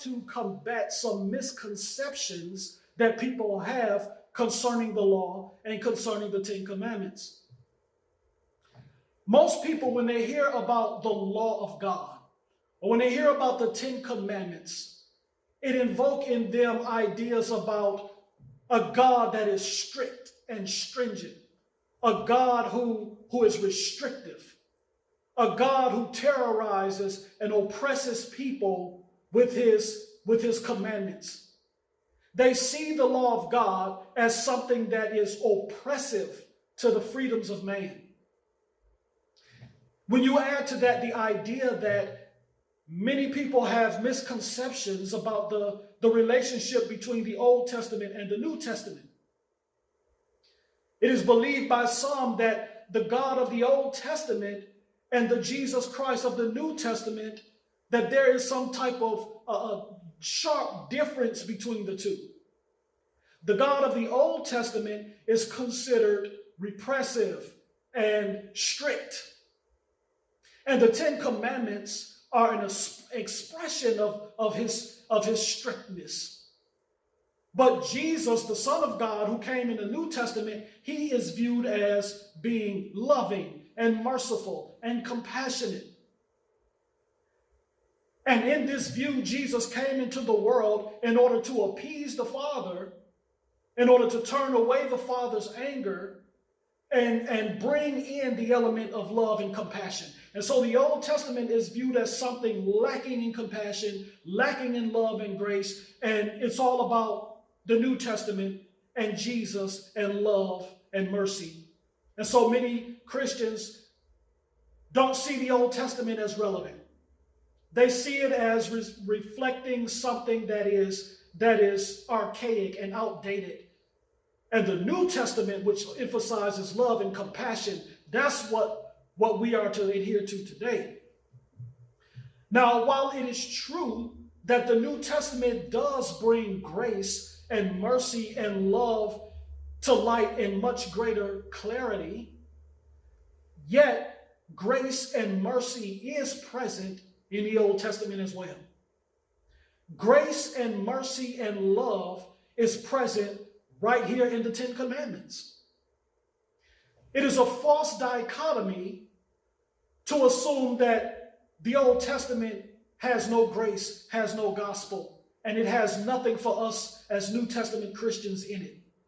to combat some misconceptions that people have concerning the law and concerning the Ten Commandments. Most people, when they hear about the law of God, or when they hear about the Ten Commandments, it invokes in them ideas about a God that is strict and stringent, a God who is restrictive, a God who terrorizes and oppresses people with his commandments. They see the law of God as something that is oppressive to the freedoms of man. When you add to that the idea that many people have misconceptions about the relationship between the Old Testament and the New Testament. It is believed by some that the God of the Old Testament and the Jesus Christ of the New Testament, that there is some type of sharp difference between the two. The God of the Old Testament is considered repressive and strict. And the Ten Commandments are an expression of his strictness. But Jesus, the Son of God, who came in the New Testament, he is viewed as being loving and merciful and compassionate. And in this view, Jesus came into the world in order to appease the Father, in order to turn away the Father's anger, and bring in the element of love and compassion. And so the Old Testament is viewed as something lacking in compassion, lacking in love and grace, and it's all about the New Testament and Jesus and love and mercy. And so many Christians don't see the Old Testament as relevant. They see it as reflecting something that is archaic and outdated. And the New Testament, which emphasizes love and compassion, that's what we are to adhere to today. Now, while it is true that the New Testament does bring grace and mercy and love to light in much greater clarity, yet grace and mercy is present in the Old Testament as well. Grace and mercy and love is present right here in the Ten Commandments. It is a false dichotomy to assume that the Old Testament has no grace, has no gospel, and it has nothing for us as New Testament Christians in it.